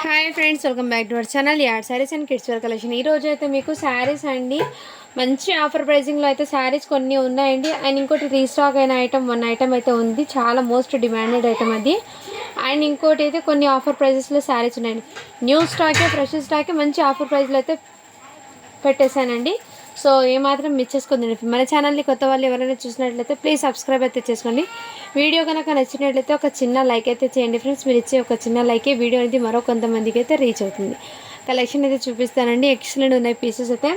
Hi friends, welcome back to our channel ad sarees and kids wear collection. ఈరోజు అయితే మీకు శారీస్ అండి మంచి ఆఫర్ ప్రైజింగ్లో అయితే శారీస్ కొన్ని ఉన్నాయండి. అండ్ ఇంకోటి రీస్టాక్ అయిన వన్ ఐటమ్ అయితే ఉంది, చాలా మోస్ట్ డిమాండెడ్ ఐటమ్ అది. అండ్ ఇంకోటి అయితే కొన్ని ఆఫర్ ప్రైజెస్లో శారీస్ ఉన్నాయండి. న్యూ స్టాకే, ఫ్రెష్ స్టాకే మంచి ఆఫర్ ప్రైస్లో అయితే పెట్టేశానండి. సో ఏమాత్రం మిస్ చేసుకోండి. మన ఛానల్ని కొత్త వాళ్ళు ఎవరైనా చూసినట్లయితే ప్లీజ్ సబ్స్క్రైబ్ అయితే చేసుకోండి. వీడియో కనుక నచ్చినట్లయితే ఒక చిన్న లైక్ అయితే చేయండి ఫ్రెండ్స్. మీరు ఇచ్చే ఒక చిన్న లైకే వీడియో అనేది మరో కొంతమందికి అయితే రీచ్ అవుతుంది. కలెక్షన్ అయితే చూపిస్తానండి, ఎక్సలెంట్ ఉన్నాయి పీసెస్ అయితే.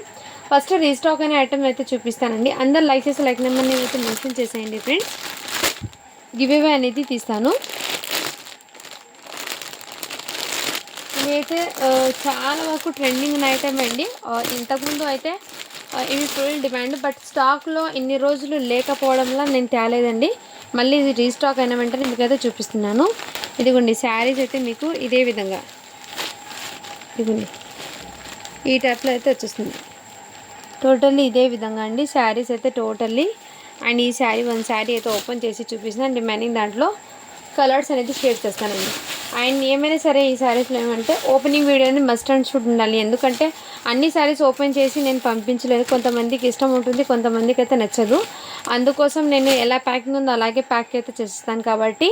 ఫస్ట్ రీస్టాక్ అనే ఐటమ్ అయితే చూపిస్తానండి. అందరు లైక్ చేసి లైక్ నెంబర్ని అయితే మెన్షన్ చేసేయండి ఫ్రెండ్స్. గివ్ అవే అనేది తీస్తాను. ఇదైతే చాలా వరకు ట్రెండింగ్ ఉన్న ఐటమ్ అండి. ఇంతకుముందు అయితే ఇవి ఫుల్ డిమాండ్, బట్ స్టాక్లో ఇన్ని రోజులు లేకపోవడంలో నేను తేలేదండి. మళ్ళీ ఇది రీస్టాక్ అయిన వెంటనే మీకైతే చూపిస్తున్నాను. ఇదిగోండి శారీస్ అయితే మీకు ఇదే విధంగా, ఇదిగోండి ఈ టైప్లో అయితే వచ్చేస్తుంది. టోటల్లీ ఇదే విధంగా అండి శారీస్ అయితే టోటల్లీ. అండ్ ఈ శారీ వన్ శారీ అయితే ఓపెన్ చేసి చూపిస్తున్నాను. అండ్ రిమైనింగ్ దాంట్లో కలర్స్ అనేది షేర్ చేస్తానండి. అండ్ ఏమైనా సరే ఈ శారీస్లో ఏమంటే ఓపెనింగ్ వీడియోని మస్ట్ అండ్ షుడ్ ఉండాలి. ఎందుకంటే అన్ని శారీస్ ఓపెన్ చేసి నేను పంపించలేదు. కొంతమందికి ఇష్టం ఉంటుంది, కొంతమందికి అయితే నచ్చదు. అందుకోసం నేను ఎలా ప్యాకింగ్ ఉందో అలాగే ప్యాక్ అయితే చేస్తాను. కాబట్టి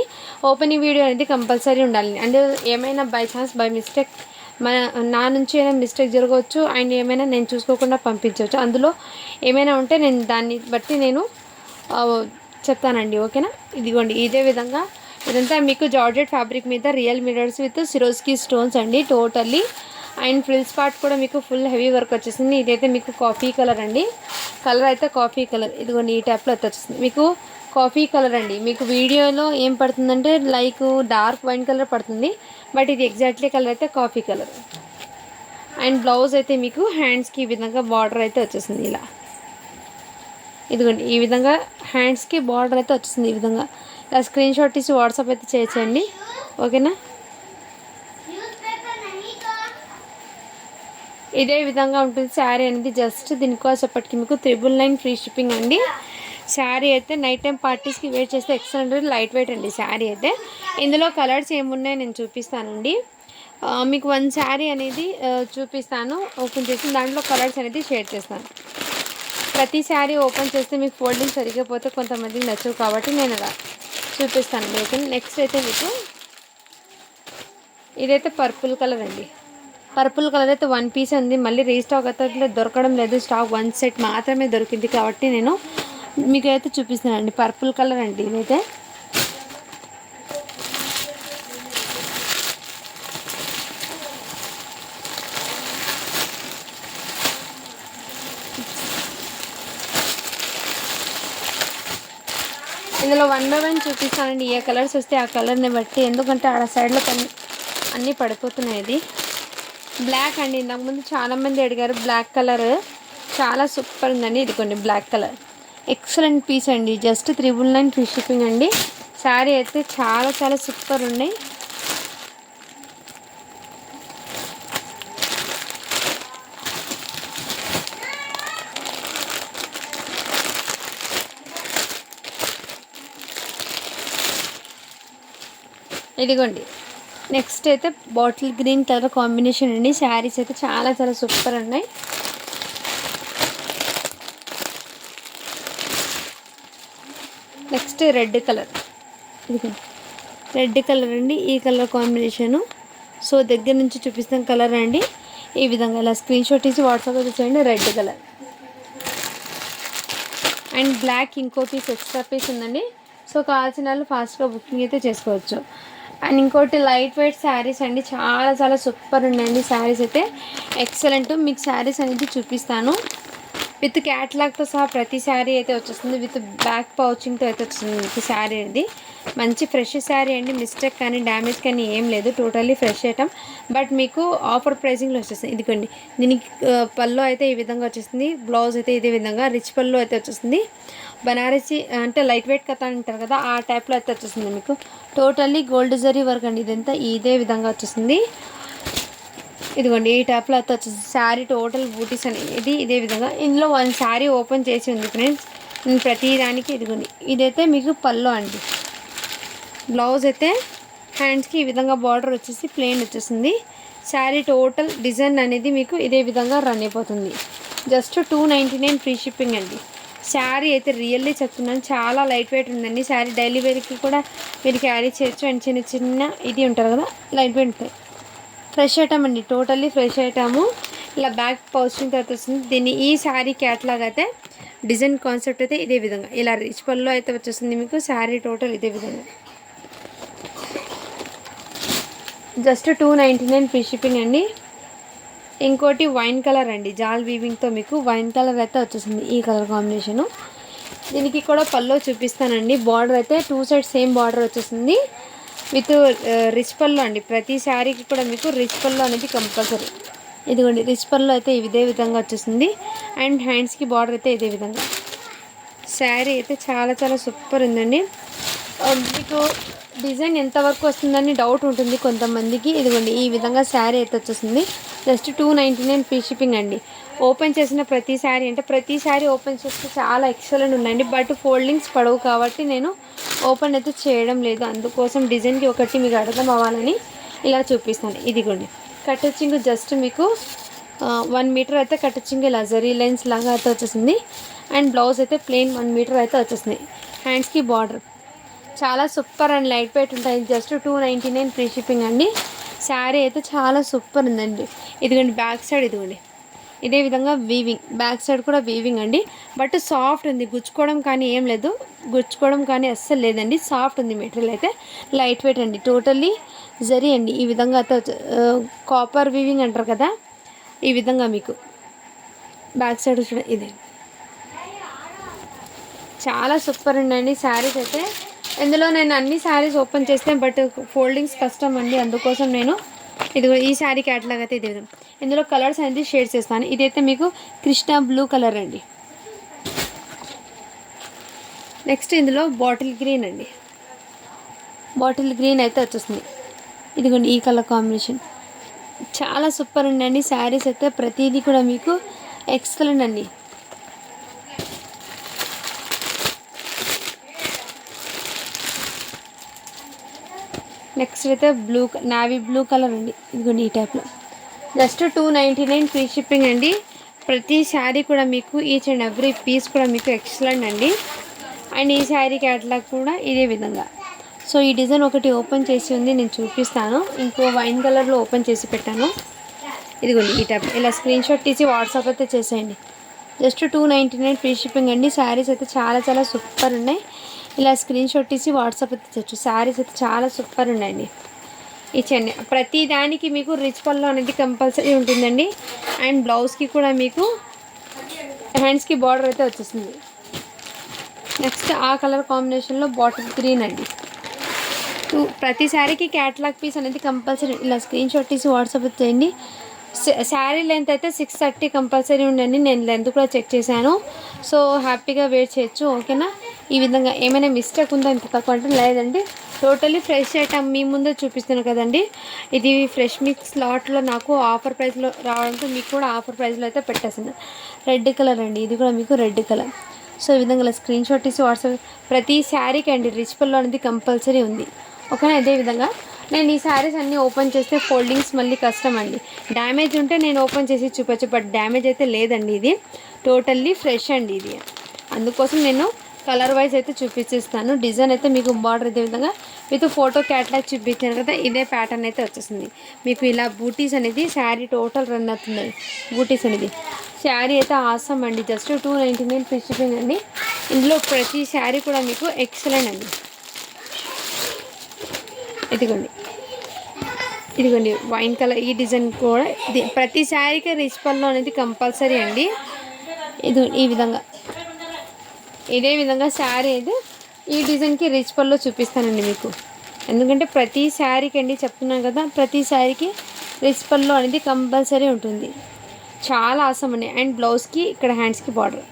ఓపెనింగ్ వీడియో అనేది కంపల్సరీ ఉండాలి. అండ్ ఏమైనా బై ఛాన్స్ బై మిస్టేక్ నా నుంచి ఏమైనా మిస్టేక్ జరగవచ్చు. అండ్ ఏమైనా నేను చూసుకోకుండా పంపించవచ్చు. అందులో ఏమైనా ఉంటే నేను దాన్ని బట్టి నేను చెప్తానండి, ఓకేనా. ఇదిగోండి ఇదే విధంగా ఇదంతా మీకు జార్జెట్ ఫ్యాబ్రిక్ మీద real mirrors with Swarovski stones అండి టోటల్లీ. అండ్ ఫ్రిల్స్ పార్ట్ కూడా మీకు ఫుల్ హెవీ వర్క్ వచ్చేసింది. ఇదైతే మీకు కాఫీ కలర్ అండి, కలర్ అయితే కాఫీ కలర్. ఇదిగోండి ఈ టైప్లో అయితే వచ్చేసింది మీకు కాఫీ కలర్ అండి. మీకు వీడియోలో ఏం పడుతుందంటే లైక్ డార్క్ వైన్ కలర్ పడుతుంది, బట్ ఇది ఎగ్జాక్ట్లీ కలర్ అయితే కాఫీ కలర్. అండ్ బ్లౌజ్ అయితే మీకు హ్యాండ్స్కి ఈ విధంగా బార్డర్ అయితే వచ్చేసింది ఇలా. ఇదిగోండి ఈ విధంగా హ్యాండ్స్కి బార్డర్ అయితే వచ్చేసింది. ఈ విధంగా ఇలా స్క్రీన్ షాట్ తీసి వాట్సాప్ అయితే చేయొచ్చండి, ఓకేనా. ఇదే విధంగా ఉంటుంది శారీ అనేది. జస్ట్ దీనికోసప్పటికి మీకు 999 ఫ్రీ షిప్పింగ్ అండి. శారీ అయితే నైట్ టైం పార్టీస్కి వేర్ చేస్తే ఎక్సలెంట్, లైట్ వెయిట్ అండి శారీ అయితే. ఇందులో కలర్స్ ఏమున్నాయో నేను చూపిస్తానండి. మీకు వన్ శారీ అనేది చూపిస్తాను ఓపెన్ చేసి, దాంట్లో కలర్స్ అనేది షేర్ చేస్తాను. ప్రతి శారీ ఓపెన్ చేస్తే మీకు ఫోల్డింగ్ సరిగ్గా కొంతమందికి నచ్చవు, కాబట్టి నేను అలా చూపిస్తాను. ఓకే, నెక్స్ట్ అయితే మీకు ఇదైతే పర్పుల్ కలర్ అండి. పర్పుల్ కలర్ అయితే వన్ పీస్ ఉంది, మళ్ళీ రీస్టాక్ అయితే దొరకడం లేదు. స్టాక్ వన్ సెట్ మాత్రమే దొరికింది, కాబట్టి నేను మీకు అయితే చూపిస్తానండి. పర్పుల్ కలర్ అండి ఇదైతే. ఇందులో 1 by 1 చూపిస్తానండి. ఏ కలర్స్ వస్తే ఆ కలర్ని బట్టి, ఎందుకంటే ఆడ సైడ్లో అన్నీ పడిపోతున్నాయి. ఇది బ్లాక్ అండి. ఇంతకుముందు చాలామంది అడిగారు బ్లాక్ కలర్, చాలా సూపర్ ఉందండి. ఇది కొన్ని బ్లాక్ కలర్ ఎక్సలెంట్ పీస్ అండి. జస్ట్ 999 ఫ్రీ షిప్పింగ్ అండి. శారీ అయితే చాలా చాలా సూపర్ ఉన్నాయి. ఇదిగోండి నెక్స్ట్ అయితే బాటిల్ గ్రీన్ కలర్ కాంబినేషన్ అండి. శారీస్ అయితే చాలా చాలా సూపర్ ఉన్నాయి. నెక్స్ట్ రెడ్ కలర్, ఇదిగోండి రెడ్ కలర్ అండి. ఈ కలర్ కాంబినేషను సో దగ్గర నుంచి చూపిస్తాం కలర్ అండి. ఈ విధంగా ఇలా స్క్రీన్ షాట్ తీసి వాట్సాప్ అయితే చేయండి. రెడ్ కలర్ అండ్ బ్లాక్ ఇంకో పీస్ ఎక్స్ట్రా పీస్ ఉందండి. సో కావాల్సిన వాళ్ళు ఫాస్ట్గా బుకింగ్ అయితే చేసుకోవచ్చు. అండ్ ఇంకోటి లైట్ వెయిట్ శారీస్ అండి, చాలా చాలా సూపర్ ఉన్నాయండి శారీస్ అయితే ఎక్సలెంట్. మీకు శారీస్ అనేది చూపిస్తాను. విత్ క్యాట్లాగ్తో సహా ప్రతి శారీ అయితే వచ్చేస్తుంది. విత్ బ్యాక్ పౌచింగ్తో అయితే వస్తుంది మీకు శారీ అనేది. మంచి ఫ్రెష్ శారీ అండి, మిస్టేక్ కానీ డ్యామేజ్ కానీ ఏం లేదు, టోటల్లీ ఫ్రెష్ ఐటమ్. బట్ మీకు ఆఫర్ ప్రైజింగ్లో వచ్చేస్తుంది. ఇదిగోండి దీనికి పళ్ళు అయితే ఈ విధంగా వచ్చేస్తుంది. బ్లౌజ్ అయితే ఇదే విధంగా రిచ్ పళ్ళు అయితే వచ్చేస్తుంది. బనారసి అంటే లైట్ వెయిట్ కథ అంటారు కదా, ఆ టైప్లో అయితే వచ్చేస్తుంది మీకు. టోటల్లీ గోల్డ్ జరీ వర్క్ అండి. ఇదంతా ఇదే విధంగా వచ్చేస్తుంది. ఇదిగోండి ఈ టైప్లో అయితే వచ్చేస్తుంది శారీ. టోటల్ బూటీస్ అనేది ఇదే విధంగా. ఇందులో వన్ శారీ ఓపెన్ చేసి ఉంది ఫ్రెండ్స్. ప్రతి దానికి ఇదిగోండి ఇదైతే మీకు పళ్ళు అండి. బ్లౌజ్ అయితే హ్యాండ్స్కి ఈ విధంగా బార్డర్ వచ్చేసి ప్లెయిన్ వచ్చేసింది. శారీ టోటల్ డిజైన్ అనేది మీకు ఇదే విధంగా రన్ అయిపోతుంది. జస్ట్ 299 ఫ్రీ షిప్పింగ్ అండి. శారీ అయితే రియల్లీ చెప్తున్నాను, చాలా లైట్ వెయిట్ ఉందండి. శారీ డైలీ వేర్కి కూడా మీరు క్యారీ చేయొచ్చు. అండ్ చిన్న చిన్న ఇది ఉంటారు కదా, లైట్ వెయిట్ ఉంటాయి. ఫ్రెష్ ఐటమ్ అండి, టోటల్లీ ఫ్రెష్ ఐటము. ఇలా బ్యాక్ పౌచింగ్ తర్వాత వస్తుంది. దీన్ని ఈ శారీ క్యాట్లాగ్ అయితే డిజైన్ కాన్సెప్ట్ అయితే ఇదే విధంగా ఇలా రిచ్ పల్లో అయితే వచ్చేస్తుంది మీకు. శారీ టోటల్ ఇదే విధంగా జస్ట్ 299 ఫ్రీ షిప్పింగ్ అండి. ఇంకోటి వైన్ కలర్ అండి, జాల్ వీవింగ్తో మీకు వైన్ కలర్ అయితే వచ్చేసింది. ఈ కలర్ కాంబినేషను. దీనికి కూడా పల్లో చూపిస్తానండి. బార్డర్ అయితే 2 సైడ్ సేమ్ బార్డర్ వచ్చేసింది విత్ రిచ్ పల్లో అండి. ప్రతి శారీకి కూడా మీకు రిచ్ పల్లో అనేది కంపల్సరీ. ఇదిగోండి రిచ్ పల్లో అయితే ఇదే విధంగా వచ్చేసింది. అండ్ హ్యాండ్స్కి బార్డర్ అయితే ఇదే విధంగా. శారీ అయితే చాలా చాలా సూపర్ ఉందండి. మీకు డిజైన్ ఎంతవరకు వస్తుందని డౌట్ ఉంటుంది కొంతమందికి. ఇదిగోండి ఈ విధంగా శారీ అయితే వచ్చేసింది. జస్ట్ 299 ఫ్రీ షిప్పింగ్ అండి. ఓపెన్ చేసిన ప్రతి శారీ అంటే ప్రతి శారీ ఓపెన్ చేస్తే చాలా ఎక్సలెంట్ ఉందండి. బట్ ఫోల్డింగ్స్ పడవు కాబట్టి నేను ఓపెన్ అయితే చేయడం లేదు. అందుకోసం డిజైన్కి ఒకటి మీకు అర్థం అవ్వాలని ఇలా చూపిస్తాను. ఇదిగోండి కట్టచింగ్ జస్ట్ మీకు 1 మీటర్ అయితే కట్టచింగ్ ఇలా జరీ లైన్స్ లాగా అయితే వచ్చేసింది. అండ్ బ్లౌజ్ అయితే ప్లెయిన్ 1 మీటర్ అయితే వచ్చేసింది. హ్యాండ్స్కి బార్డర్ చాలా సూపర్ అండ్ లైట్ వెయిట్ ఉంటాయి. జస్ట్ 299 ఫ్రీ షిప్పింగ్ అండి. శారీ అయితే చాలా సూపర్ ఉందండి. ఇదిగోండి బ్యాక్ సైడ్ ఇదిగోండి ఇదే విధంగా వీవింగ్, బ్యాక్ సైడ్ కూడా వీవింగ్ అండి. బట్ సాఫ్ట్ ఉంది, గుచ్చుకోవడం కానీ ఏం లేదు, గుచ్చుకోవడం కానీ అస్సలు లేదండి. సాఫ్ట్ ఉంది, మెటీరియల్ అయితే లైట్ వెయిట్ అండి. టోటల్లీ జరీ అండి. ఈ విధంగా అయితే కాపర్ వీవింగ్ అంటారు కదా, ఈ విధంగా మీకు బ్యాక్ సైడ్ చూడ ఇది చాలా సూపర్ ఉందండి. శారీస్ అయితే ఇందులో నేను అన్ని శారీస్ ఓపెన్ చేస్తే బట్ ఫోల్డింగ్స్ కష్టం అండి. అందుకోసం నేను ఇదిగో ఈ శారీ క్యాట్లాగ్ అయితే ఇది. ఇందులో కలర్స్ అనేది షేడ్ చేస్తాను. ఇదైతే మీకు కృష్ణ బ్లూ కలర్ అండి. నెక్స్ట్ ఇందులో బాటిల్ గ్రీన్ అండి. బాటిల్ గ్రీన్ అయితే వచ్చేస్తుంది. ఇదిగోండి ఈ కలర్ కాంబినేషన్ చాలా సూపర్ ఉందండి. శారీస్ అయితే ప్రతిదీ కూడా మీకు ఎక్సలెంట్ అండి. నెక్స్ట్ అయితే బ్లూ నావీ బ్లూ కలర్ అండి. ఇదిగోండి ఈ టైప్లో జస్ట్ 299 ఫ్రీ షిప్పింగ్ అండి. ప్రతి శారీ కూడా మీకు ఈచ్ అండ్ ఎవ్రీ పీస్ కూడా మీకు ఎక్సలెంట్ అండి. అండ్ ఈ శారీ క్యాట్లాగ్ కూడా ఇదే విధంగా. సో ఈ డిజైన్ ఒకటి ఓపెన్ చేసి ఉంది, నేను చూపిస్తాను. ఇంకో వైన్ కలర్లో ఓపెన్ చేసి పెట్టాను. ఇదిగోండి ఈ టైప్ ఇలా స్క్రీన్ షాట్ తీసి వాట్సాప్ అయితే చేసేయండి. జస్ట్ 299 ఫ్రీ షిప్పింగ్ అండి. శారీస్ అయితే చాలా చాలా సూపర్ ఉన్నాయి. ఇలా స్క్రీన్ షాట్ తీసి వాట్సాప్ అయితే తెచ్చు. శారీస్ అయితే చాలా సూపర్ ఉన్నాయండి. ఈ చెన్నై ప్రతి దానికి మీకు రిచ్ పళ్ళు అనేది కంపల్సరీ ఉంటుందండి. అండ్ బ్లౌజ్కి కూడా మీకు హ్యాండ్స్కి బార్డర్ అయితే వచ్చేసింది. నెక్స్ట్ ఆ కలర్ కాంబినేషన్లో బాటిల్ గ్రీన్ అండి. ప్రతి శారీకి క్యాటలాగ్ పీస్ అనేది కంపల్సరీ. ఇలా స్క్రీన్ షాట్ తీసి వాట్సాప్ చేయండి. శారీ లెంత్ అయితే 630 కంపల్సరీ ఉండండి. నేను లెంత్ కూడా చెక్ చేశాను. సో హ్యాపీగా వేర్ చేయొచ్చు. ఓకేనా? ఈ విధంగా ఏమైనా మిస్టేక్ ఉందా ఇంత తక్కువ అంటే లేదండి. టోటలీ ఫ్రెష్ ఐటమ్ మీ ముందే చూపిస్తున్నాను కదండి. ఇది ఫ్రెష్ మిక్స్ లాట్లో నాకు ఆఫర్ ప్రైస్లో రావడంతో మీకు కూడా ఆఫర్ ప్రైస్లో అయితే పెట్టేసింది. రెడ్ కలర్ అండి, ఇది కూడా మీకు రెడ్ కలర్. సో ఈ విధంగా స్క్రీన్ షాట్ తీసి వాట్సాప్ ప్రతి శారీకి అండి రిచ్ పళ్ళు అనేది కంపల్సరీ ఉంది. ఓకేనా? ఇదే విధంగా నేను ఈ శారీస్ అన్నీ ఓపెన్ చేస్తే ఫోల్డింగ్స్ మళ్ళీ కష్టం అండి. డ్యామేజ్ ఉంటే నేను ఓపెన్ చేసి చూపచ్చు, బట్ డ్యామేజ్ అయితే లేదండి. ఇది టోటల్లీ ఫ్రెష్ అండి ఇది. అందుకోసం నేను కలర్ వైజ్ అయితే చూపించేస్తాను. డిజైన్ అయితే మీకు బార్డర్ ఇదే విధంగా విత్ ఫోటో క్యాటలాగ్ చూపించాను కదా, ఇదే ప్యాటర్న్ అయితే వచ్చేసింది. మీకు ఇలా బూటీస్ అనేది శారీ టోటల్ రన్ అవుతుంది. బూటీస్ అనేది శారీ అయితే ఆసం అండి. జస్ట్ 299 ఫ్రీ షిప్పింగ్ అండి. ఇందులో ప్రతి శారీ కూడా మీకు ఎక్సలెంట్ అండి. ఇదిగోండి ఇదిగోండి వైన్ కలర్ ఈ డిజైన్ కూడా ఇది ప్రతి శారీకి రిచ్ పళ్ళు అనేది కంపల్సరీ అండి. ఇది ఈ విధంగా ఇదే విధంగా శారీ అయితే ఈ డిజైన్కి రిచ్ పళ్ళు చూపిస్తానండి మీకు. ఎందుకంటే ప్రతి శారీకి అండి చెప్తున్నాను కదా, ప్రతి శారీకి రిచ్ పళ్ళు అనేది కంపల్సరీ ఉంటుంది. చాలా ఆసం అండి. అండ్ బ్లౌజ్కి ఇక్కడ హ్యాండ్స్కి బార్డర్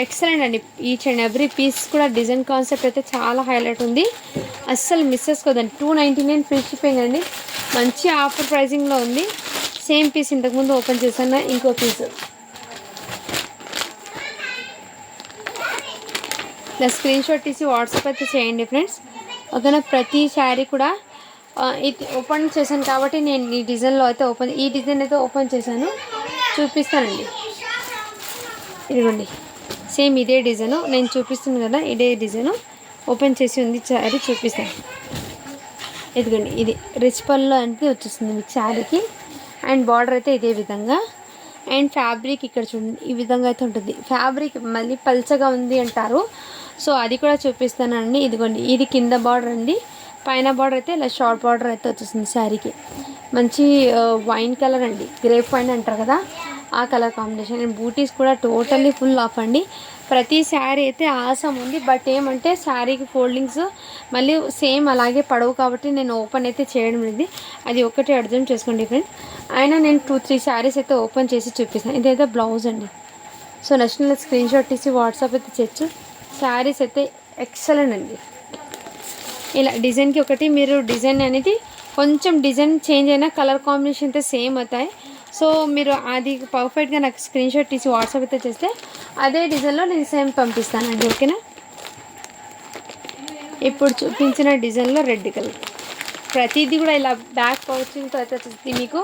ఎక్సలెంట్ అండి. ఈచ్ అండ్ ఎవ్రీ పీస్ కూడా డిజైన్ కాన్సెప్ట్ అయితే చాలా హైలైట్ ఉంది. అస్సలు మిస్ చేసుకోదండి. 299 ఫ్రీ షిప్పింగ్ అండి. మంచి ఆఫర్ ప్రైజింగ్లో ఉంది. సేమ్ పీస్ ఇంతకుముందు ఓపెన్ చేశాను, ఇంకో పీస్. ఇలా స్క్రీన్ షాట్ తీసి వాట్సాప్ అయితే చేయండి ఫ్రెండ్స్. ఓకేనా? ప్రతి శారీ కూడా ఇది ఓపెన్ చేశాను కాబట్టి నేను ఈ డిజైన్లో అయితే ఈ డిజైన్ అయితే ఓపెన్ చేశాను, చూపిస్తానండి. ఇదిగోండి సేమ్ ఇదే డిజైను నేను చూపిస్తుంది కదా, ఇదే డిజైను ఓపెన్ చేసి ఉంది శారీ, చూపిస్తాను. ఇదిగోండి ఇది రిచ్ పళ్ళు అంటే వచ్చేస్తుంది మీకు శారీకి. అండ్ బార్డర్ అయితే ఇదే విధంగా. అండ్ ఫ్యాబ్రిక్ ఇక్కడ చూడండి ఈ విధంగా అయితే ఉంటుంది. ఫ్యాబ్రిక్ మళ్ళీ పల్చగా ఉంది అంటారు, సో అది కూడా చూపిస్తానండి. ఇదిగోండి ఇది కింద బార్డర్ అండి, పైన బార్డర్ అయితే ఇలా షార్ట్ బార్డర్ అయితే వచ్చేస్తుంది శారీకి. మంచి వైన్ కలర్ అండి, గ్రేప్ వైన్ అంటారు కదా ఆ కలర్ కాంబినేషన్. అండ్ బూటీస్ కూడా టోటల్లీ ఫుల్ ఆఫ్ అండి. ప్రతి శారీ అయితే ఆసం ఉంది, బట్ ఏమంటే శారీకి ఫోల్డింగ్స్ మళ్ళీ సేమ్ అలాగే పడవు కాబట్టి నేను ఓపెన్ అయితే చేయడం లేదు, అది ఒకటి అర్థం చేసుకోండి ఫ్రెండ్స్. అయినా నేను 2-3 శారీస్ అయితే ఓపెన్ చేసి చూపిస్తాను. ఇదైతే బ్లౌజ్ అండి. సో నచ్చిన స్క్రీన్ షాట్ తీసి వాట్సాప్ అయితే చేయొచ్చు. శారీస్ అయితే ఎక్సలెంట్ అండి. ఇలా డిజైన్కి ఒకటి మీరు డిజైన్ అనేది కొంచెం డిజైన్ చేంజ్ అయినా కలర్ కాంబినేషన్ అయితే సేమ్ అవుతాయి. సో మీరు అది పర్ఫెక్ట్గా నాకు స్క్రీన్ షాట్ తీసి వాట్సాప్ అయితే చేస్తే అదే డిజైన్లో నేను సేమ్ పంపిస్తానండి, ఓకేనా. ఇప్పుడు చూపించిన డిజైన్లో రెడ్ కలర్ ప్రతిదీ కూడా ఇలా బ్యాక్ పౌచింగ్తో అయితే వచ్చేసి మీకు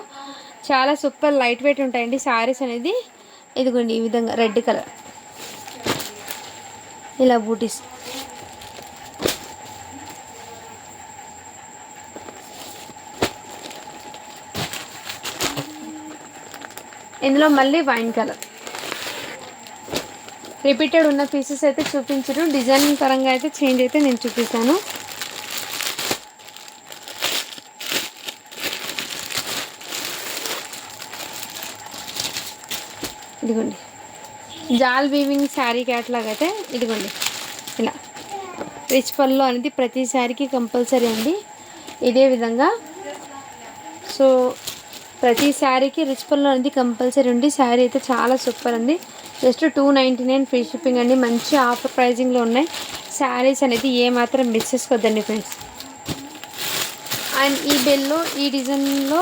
చాలా సూపర్ లైట్ వెయిట్ ఉంటాయండి శారీస్ అనేది. ఇదిగోండి ఈ విధంగా రెడ్ కలర్ ఇలా బూటీస్. ఇందులో మళ్ళీ వైన్ కలర్ రిపీటెడ్ ఉన్న పీసెస్ అయితే చూపించరు, డిజైన్ పరంగా అయితే చేంజ్ అయితే నేను చూపిస్తాను. ఇదిగోండి జాల్ వీవింగ్ శారీ క్యాట్లాగ్ అయితే ఇదిగోండి ఇలా రిచ్ పళ్ళు అనేది ప్రతి శారీకి కంపల్సరీ అండి ఇదే విధంగా. సో ప్రతి శారీకి రిచ్ పళ్ళు అనేది కంపల్సరీ ఉంది. శారీ అయితే చాలా సూపర్ ఉంది. జస్ట్ 299 ఫ్రీ షిప్పింగ్ అండి. మంచి ఆఫర్ ప్రైజింగ్లో ఉన్నాయి శారీస్ అనేది, ఏమాత్రం మిస్ చేసుకోవద్దండి ఫ్రెండ్స్. అండ్ ఈ బెల్లో ఈ డిజైన్లో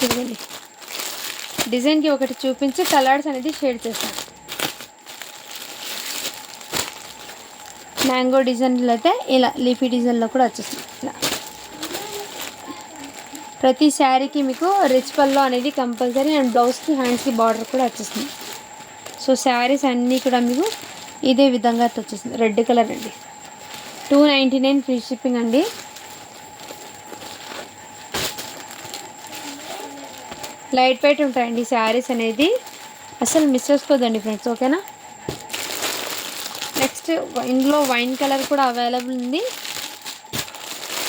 ఇవ్వండి డిజైన్కి ఒకటి చూపించి కలర్స్ అనేది షేర్ చేస్తాను. మ్యాంగో డిజైన్లో అయితే ఇలా లీఫీ డిజైన్లో కూడా వచ్చేస్తుంది. ఇలా ప్రతి శారీకి మీకు రిచ్ పళ్ళు అనేది కంపల్సరీ. అండ్ బ్లౌజ్కి హ్యాండ్స్కి బార్డర్ కూడా వచ్చేస్తుంది. సో శారీస్ అన్నీ కూడా మీకు ఇదే విధంగా వచ్చేస్తుంది. రెడ్ కలర్ అండి, 299 ఫ్రీ షిప్పింగ్ అండి. లైట్ వెయిట్ ఉంటాయండి శారీస్ అనేది, అసలు మిస్ చేసుకోదండి ఫ్రెండ్స్, ఓకేనా. నెక్స్ట్ ఇందులో వైన్ కలర్ కూడా అవైలబుల్ ఉంది,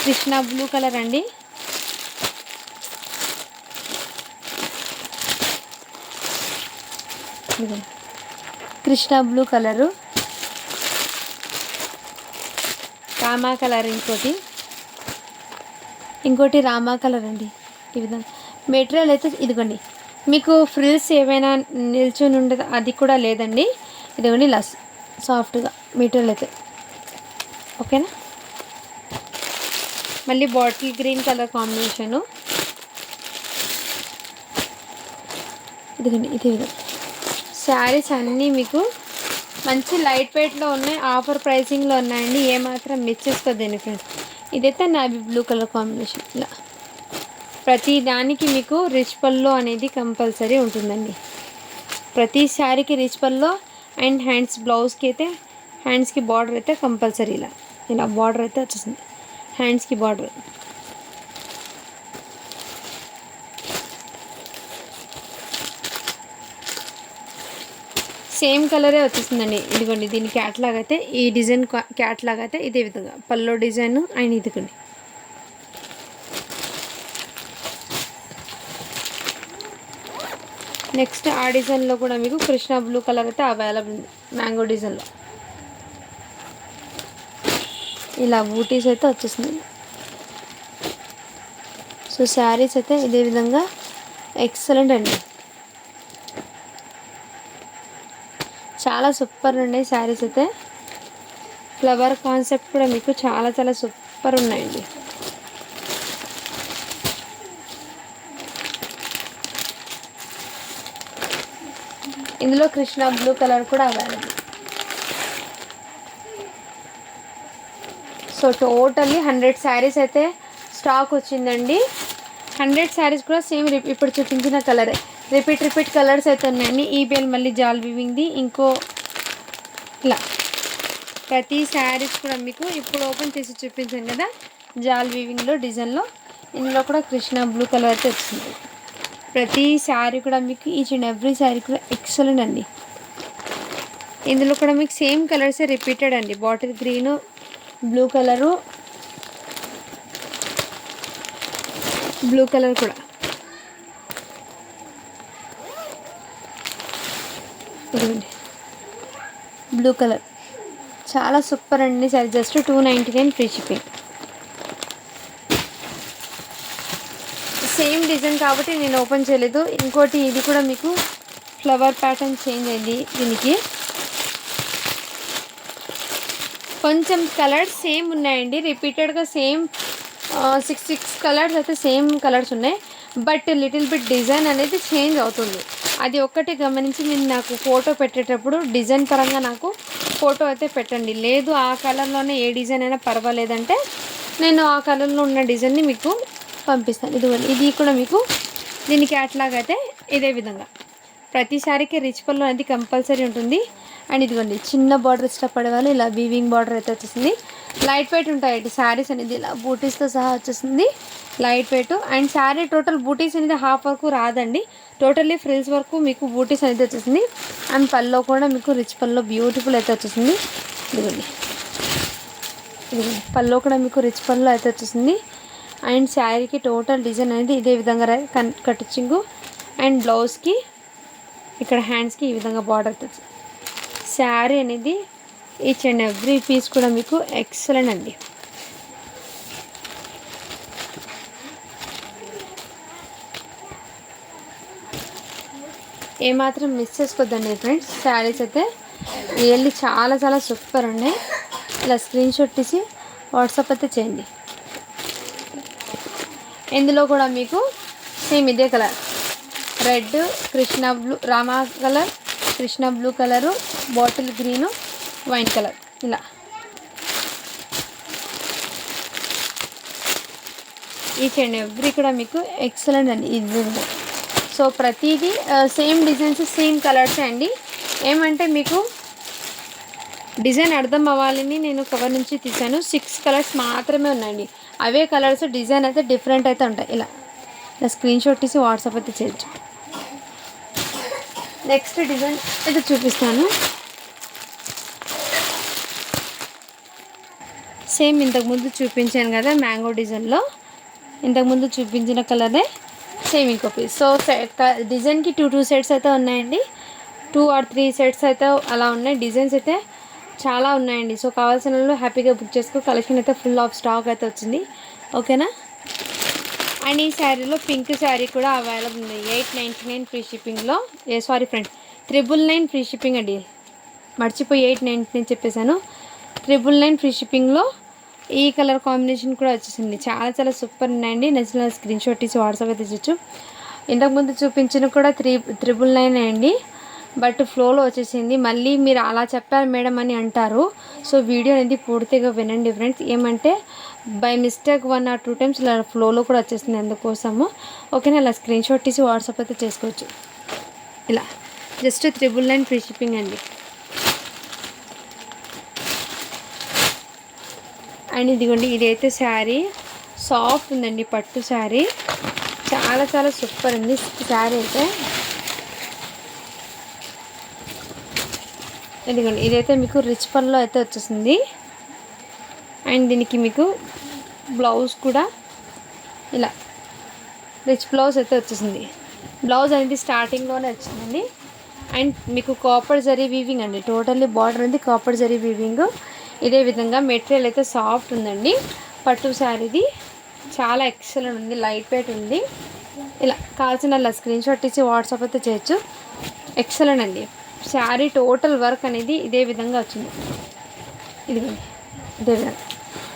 కృష్ణ బ్లూ కలర్ అండి. Krishna blue colour, Rama colour, ఇంకోటి రామా కలర్ అండి. ఈ విధంగా మెటీరియల్ అయితే ఇదిగోండి మీకు ఫ్రిల్స్ ఏవైనా నిల్చొని ఉండదు అది కూడా లేదండి. ఇదిగోండి ఇలా సాఫ్ట్గా మెటీరియల్ అయితే, ఓకేనా. మళ్ళీ బాటిల్ గ్రీన్ కలర్ కాంబినేషను, ఇదిగోండి ఇదే విధంగా శారీస్ అన్నీ మీకు మంచి లైట్ వెయిట్లో ఉన్నాయి, ఆఫర్ ప్రైసింగ్లో ఉన్నాయండి, ఏమాత్రం మిస్ చేసుకోదండి ఫ్రెండ్స్. ఇదైతే నావీ బ్లూ కలర్ కాంబినేషన్. ఇలా ప్రతి దానికి మీకు రిచ్ పళ్ళు అనేది కంపల్సరీ ఉంటుందండి. ప్రతి శారీకి రిచ్ పళ్ళు అండ్ హ్యాండ్స్ బ్లౌజ్కి అయితే హ్యాండ్స్కి బార్డర్ అయితే కంపల్సరీ ఇలా బార్డర్ అయితే వచ్చేసింది హ్యాండ్స్కి బార్డర్. సేమ్ కలరే వచ్చేస్తుందండి. ఇదిగోండి దీని క్యాట్లాగ్ అయితే ఈ డిజైన్ క్యాట్లాగ్ అయితే ఇదే విధంగా పల్లో డిజైన్ అండ్ ఇదిగోండి నెక్స్ట్ ఆ డిజైన్లో కూడా మీకు కృష్ణ బ్లూ కలర్ అయితే అవైలబుల్ ఉంది మ్యాంగో డిజైన్లో. ఇలా బూటీస్ అయితే వచ్చేస్తుంది. సో శారీస్ అయితే ఇదే విధంగా ఎక్సలెంట్ అండి, చాలా సూపర్ ఉన్నాయి శారీస్ అయితే. ఫ్లవర్ కాన్సెప్ట్ కూడా మీకు చాలా చాలా సూపర్ ఉన్నాయండి. ఇందులో కృష్ణ బ్లూ కలర్ కూడా అవైలబుల్. సో టోటల్లీ 100 శారీస్ అయితే స్టాక్ వచ్చిందండి. 100 శారీస్ కూడా సేమ్ ఇప్పుడు చూపించిన కలరే, రిపీట్ కలర్స్ అయితే ఉన్నాయండి. ఈ బేల్ మళ్ళీ జాల్ వీవింగ్ది, ఇంకో ఇలా ప్రతి శారీస్ కూడా మీకు ఇప్పుడు ఓపెన్ చేసి చూపించాను కదా జాల్ వీవింగ్లో డిజైన్లో. ఇందులో కూడా కృష్ణ బ్లూ కలర్ అయితే వచ్చింది. ప్రతి శారీ కూడా మీకు ఈచ్ అండ్ ఎవ్రీ శారీ కూడా ఎక్సలెంట్ అండి. ఇందులో కూడా మీకు సేమ్ కలర్సే రిపీటెడ్ అండి. Bottle green, blue colour, blue colour కూడా ఇదిగోండి బ్లూ కలర్ చాలా సూపర్ అండి. సరే just 299 free shipping. Same design కాబట్టి నేను ఓపెన్ చేయలేదు. ఇంకోటి ఇది కూడా మీకు ఫ్లవర్ ప్యాటర్న్ చేంజ్ అయింది. దీనికి కొంచెం కలర్స్ సేమ్ ఉన్నాయండి, రిపీటెడ్గా సేమ్ 6 కలర్స్ అయితే సేమ్ కలర్స్ ఉన్నాయి. బట్ లిటిల్ బిట్ డిజైన్ అనేది చేంజ్ అవుతుంది. అది ఒక్కటి గమనించి మీరు నాకు ఫోటో పెట్టేటప్పుడు డిజైన్ పరంగా నాకు ఫోటో అయితే పెట్టండి. లేదు ఆ కలర్లోనే ఏ డిజైన్ అయినా పర్వాలేదంటే నేను ఆ కలర్లో ఉన్న డిజైన్ని మీకు పంపిస్తాను. ఇది కూడా మీకు దీని క్యాట్లాగ్ అయితే ఇదే విధంగా ప్రతిసారికి రిచ్ పళ్ళు అనేది కంపల్సరీ ఉంటుంది. అండ్ ఇదిగోండి చిన్న బార్డర్ ఇష్టపడే వాళ్ళు ఇలా వీవింగ్ బార్డర్ అయితే వచ్చేసింది. లైట్ వెయిట్ ఉంటాయండి శారీస్ అనేది, ఇలా బూటీస్తో సహా వచ్చేసింది light weight. And sari total butis అనేది హాఫ్ వరకు రాదండి, టోటల్లీ ఫ్రిల్స్ వరకు మీకు బూటీస్ అనేది వచ్చేసింది. అండ్ పల్లో కూడా మీకు రిచ్ పల్లో బ్యూటిఫుల్ అయితే వచ్చేసింది. ఇదిగోండి పల్లో కూడా మీకు రిచ్ పల్లో అయితే వచ్చేసింది. అండ్ శారీకి టోటల్ డిజైన్ అనేది ఇదే విధంగా కటింగు. అండ్ బ్లౌజ్కి ఇక్కడ హ్యాండ్స్కి ఈ విధంగా బార్డర్ అయితే శారీ అనేది ఈచ్ అండ్ ఎవ్రీ పీస్ కూడా మీకు ఎక్సలెంట్ అండి. ఏమాత్రం మిస్ చేసుకోవద్దండి ఫ్రెండ్స్. శారీస్ అయితే రియల్లీ చాలా చాలా సూపర్ ఉన్నాయి. ఇలా స్క్రీన్ షాట్ తీసి వాట్సాప్ అయితే చేయండి. ఇందులో కూడా మీకు సేమ్ ఇదే colour red, Krishna blue, Rama colour, Krishna blue colour, bottle green, wine colour, ఇలా ఈచ్ అండ్ ఎవ్రీ కూడా మీకు ఎక్సలెంట్ అండి. ఇది సో ప్రతిదీ సేమ్ డిజైన్స్ సేమ్ కలర్సే అండి. ఏమంటే మీకు డిజైన్ అర్థం అవ్వాలని నేను కవర్ నుంచి తీసాను. 6 కలర్స్ మాత్రమే ఉన్నాయండి. అవే కలర్స్ డిజైన్ అయితే డిఫరెంట్ అయితే ఉంటాయి. ఇలా స్క్రీన్ షాట్ తీసి వాట్సాప్ అయితే చేయొచ్చు. నెక్స్ట్ డిజైన్ అయితే చూపిస్తాను. సేమ్ ఇంతకుముందు చూపించాను కదా మ్యాంగో డిజైన్లో, ఇంతకుముందు చూపించిన కలరే సేమ్ ఇంకో పీస్. సో డిజైన్కి 2 సెట్స్ అయితే ఉన్నాయండి. 2 or 3 సెట్స్ అయితే అలా ఉన్నాయి. డిజైన్స్ అయితే చాలా ఉన్నాయండి. సో కావాల్సిన వాళ్ళు హ్యాపీగా బుక్ చేసుకో. కలెక్షన్ అయితే ఫుల్ ఆఫ్ స్టాక్ అయితే వచ్చింది. ఓకేనా. అండ్ ఈ శారీలో పింక్ శారీ కూడా అవైలబుల్ ఉంది. 899 ఫ్రీ షిప్పింగ్లో. సారీ ఫ్రెండ్స్, 999 ఫ్రీ షిప్పింగ్ అండి. మర్చిపోయి 899 చెప్పేశాను. 999 ఫ్రీ షిప్పింగ్లో ఈ కలర్ కాంబినేషన్ కూడా వచ్చేసింది. చాలా చాలా సూపర్ ఉన్నాయండి. నచ్చిన స్క్రీన్ షాట్ తీసి వాట్సాప్ అయితే తెచ్చు. ఇంతకుముందు చూపించిన కూడా 399 అండి. బట్ ఫ్లోలో వచ్చేసింది. మళ్ళీ మీరు అలా చెప్పారు మేడం అని అంటారు. సో వీడియో అనేది పూర్తిగా వినండి ఫ్రెండ్స్. ఏమంటే బై మిస్టేక్ 1 or 2 టైమ్స్ ఇలా ఫ్లోలో కూడా వచ్చేసింది, అందుకోసము. ఓకేనా. ఇలా స్క్రీన్ షాట్ తీసి వాట్సాప్ అయితే చేసుకోవచ్చు. ఇలా జస్ట్ 999 ఫ్రీ షిప్పింగ్ అండి. అండ్ ఇదిగోండి ఇదైతే శారీ సాఫ్ట్ ఉందండి, పట్టు శారీ. చాలా చాలా సూపర్ అండి శారీ అయితే. ఇదిగోండి ఇదైతే మీకు రిచ్ పల్లో అయితే వచ్చేసింది. అండ్ దీనికి మీకు బ్లౌజ్ కూడా ఇలా రిచ్ బ్లౌజ్ అయితే వచ్చేసింది. బ్లౌజ్ అనేది స్టార్టింగ్లోనే వచ్చిందండి. అండ్ మీకు కాపర్ జరీ వీవింగ్ అండి. టోటల్లీ బార్డర్ ఉంది కాపర్ జరీ వీవింగ్. ఇదే విధంగా మెటీరియల్ అయితే సాఫ్ట్ ఉందండి. పట్టు శారీది చాలా ఎక్సలెంట్ ఉంది, లైట్ వెయిట్ ఉంది. ఇలా కావాల్సిన అలా స్క్రీన్ షాట్ తీసి వాట్సాప్ అయితే చేయొచ్చు. ఎక్సలెంట్ అండి. శారీ టోటల్ వర్క్ అనేది ఇదే విధంగా వచ్చింది. ఇదిగోండి ఇదే విధంగా.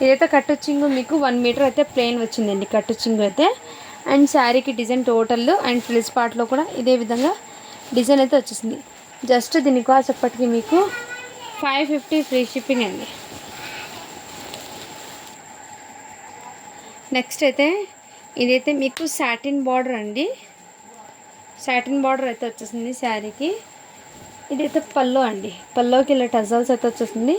ఇదైతే కట్టుచింగు మీకు 1 మీటర్ అయితే ప్లెయిన్ వచ్చిందండి కట్టుచింగు అయితే. అండ్ శారీకి డిజైన్ టోటల్ అండ్ ఫ్రిల్స్ పార్ట్లో కూడా ఇదే విధంగా డిజైన్ అయితే వచ్చేసింది. జస్ట్ దీని కాస్ట్ ఎప్పటికీ మీకు 550 ఫ్రీ షిప్పింగ్ అండి. నెక్స్ట్ అయితే ఇదైతే మీకు సాటిన్ బార్డర్ అండి. సాటిన్ బార్డర్ అయితే వచ్చేసింది శారీకి. ఇదైతే పల్లో అండి. పల్లోకి ఇలా టజల్స్ అయితే వచ్చేసింది.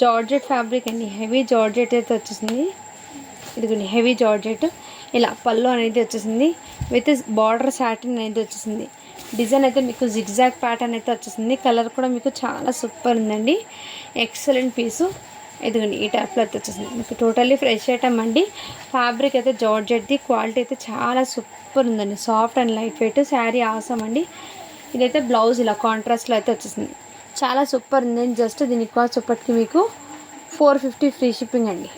జార్జెట్ ఫ్యాబ్రిక్ అండి. హెవీ జార్జెట్ అయితే వచ్చేసింది. ఇదిగోండి హెవీ జార్జెట్. ఇలా పల్లో అనేది వచ్చేసింది విత్ బార్డర్ సాటిన్ అనేది వచ్చేసింది. డిజైన్ అయితే మీకు జిగ్జాగ్ ప్యాటర్న్ అయితే వచ్చేసింది. కలర్ కూడా మీకు చాలా సూపర్ ఉందండి. ఎక్సలెంట్ పీసు. ఇదిగోండి ఈ టైప్లో అయితే వచ్చేసింది. మీకు టోటల్లీ ఫ్రెష్ ఐటమ్ అండి. ఫ్యాబ్రిక్ అయితే జార్జెట్ది. క్వాలిటీ అయితే చాలా సూపర్ ఉందండి. Soft and light weight. Sari awesome అండి. ఇదైతే బ్లౌజ్ ఇలా కాంట్రాస్ట్లో అయితే వచ్చేసింది. చాలా సూపర్ ఉంది. జస్ట్ దీనికి కాస్ట్ ఇప్పటికి మీకు 450 ఫ్రీ షిప్పింగ్ అండి.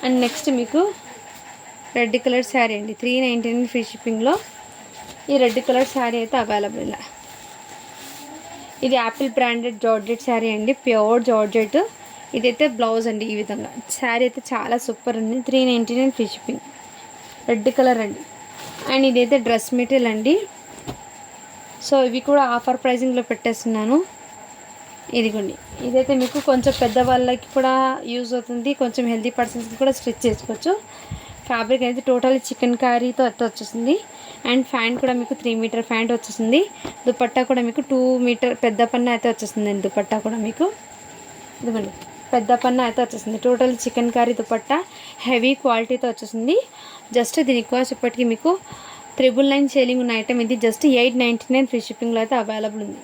అండ్ నెక్స్ట్ మీకు రెడ్ కలర్ శారీ అండి. 399 ఫ్రీ షిప్పింగ్లో ఈ రెడ్ కలర్ శారీ అయితే అవైలబుల్. ఇది యాపిల్ బ్రాండెడ్ జార్జెట్ శారీ అండి. Pure georgette. ఇదైతే బ్లౌజ్ అండి. ఈ విధంగా శారీ అయితే చాలా సూపర్ ఉంది. 399 ఫ్రీ షిప్పింగ్. రెడ్ కలర్ అండి. అండ్ ఇదైతే డ్రెస్ మెటీరియల్ అండి. సో ఇవి కూడా ఆఫర్ ప్రైజింగ్లో పెట్టేస్తున్నాను. ఇదిగోండి ఇదైతే మీకు కొంచెం పెద్దవాళ్ళకి కూడా యూజ్ అవుతుంది. కొంచెం హెల్తీ పర్సన్స్కి కూడా స్టిచ్ చేసుకోవచ్చు. ఫ్యాబ్రిక్ అయితే టోటల్ చికెన్ కారీతో అయితే వచ్చేసింది. అండ్ ఫ్యాంట్ కూడా మీకు 3 మీటర్ ఫ్యాంట్ వచ్చేసింది. దుపట్టా కూడా మీకు 2 మీటర్ పెద్ద పన్న అయితే వచ్చేసింది. దుపట్టా కూడా మీకు ఇదిగోండి పెద్ద పన్న అయితే వచ్చేసింది. Total chikankari dupatta heavy క్వాలిటీతో వచ్చేసింది. జస్ట్ దీని కాస్ట్ ఇప్పటికీ మీకు 999 సేలింగ్ ఉన్న ఐటమ్ ఇది. జస్ట్ 899 ఫ్రీ షిప్పింగ్లో అయితే అవైలబుల్ ఉంది.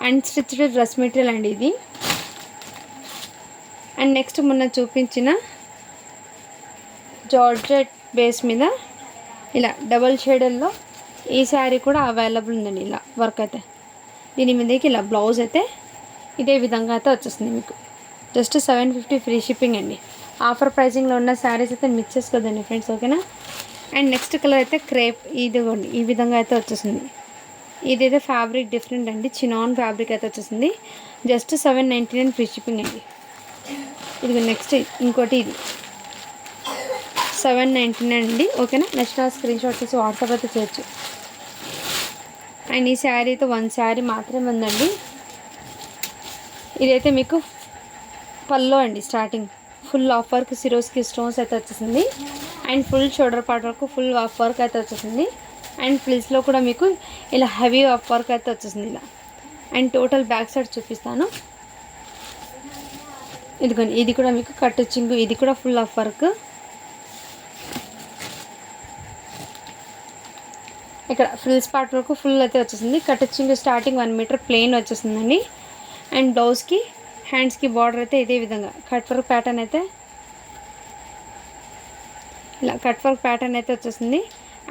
అండ్ స్టిచ్డ్ డ్రెస్ మెటీరియల్ అండి ఇది. అండ్ నెక్స్ట్ మొన్న చూపించిన జార్జెట్ బేస్ మీద ఇలా డబల్ షేడల్లో ఈ శారీ కూడా అవైలబుల్ ఉందండి. ఇలా వర్క్ అయితే దీని మీదకి ఇలా బ్లౌజ్ అయితే ఇదే విధంగా అయితే వచ్చేస్తుంది మీకు. జస్ట్ 750 ఫ్రీ షిప్పింగ్ అండి. ఆఫర్ ప్రైజింగ్లో ఉన్న శారీస్ అయితే మిక్స్ చేసుకోదండి ఫ్రెండ్స్, ఓకేనా. అండ్ నెక్స్ట్ కలర్ అయితే క్రేప్. ఇదిగోండి ఈ విధంగా అయితే వచ్చేసింది. ఇదైతే ఫ్యాబ్రిక్ డిఫరెంట్ అండి. చినాన్ ఫ్యాబ్రిక్ అయితే వచ్చేసింది. జస్ట్ 799 ఫ్రీ షిప్పింగ్ అండి. ఇది నెక్స్ట్ ఇంకోటి ఇది 799 అండి, ఓకేనా. నెక్స్ట్ స్క్రీన్ షాట్ తీసి వాట్సాప్ అయితే చేయొచ్చు. అండ్ ఈ శారీ అయితే 1 శారీ మాత్రమే ఉందండి. ఇదైతే మీకు పల్లో అండి. Starting full of work Swarovski stones అయితే వచ్చేసింది. అండ్ ఫుల్ షోల్డర్ పార్ట్ వరకు ఫుల్ ఆఫ్ వర్క్ అయితే వచ్చేసింది. అండ్ ఫ్లిల్స్లో కూడా మీకు ఇలా హెవీ ఆఫ్ వర్క్ అయితే వచ్చేసింది ఇలా. అండ్ టోటల్ బ్యాక్ సైడ్ చూపిస్తాను. ఇదిగోండి ఇది కూడా మీకు కట్ చింగు. ఇది కూడా ఫుల్ ఆఫ్ వర్క్. ఇక్కడ ఫ్రిల్స్ పార్ట్ వరకు ఫుల్ అయితే వచ్చేసింది. Cut Chindu starting 1 metre plain వచ్చేసిందండి. అండ్ బ్లౌజ్కి హ్యాండ్స్కి బార్డర్ అయితే ఇదే విధంగా కట్ వర్క్ ప్యాటర్న్ అయితే ఇలా కట్ వర్క్ ప్యాటర్న్ అయితే వచ్చేసింది.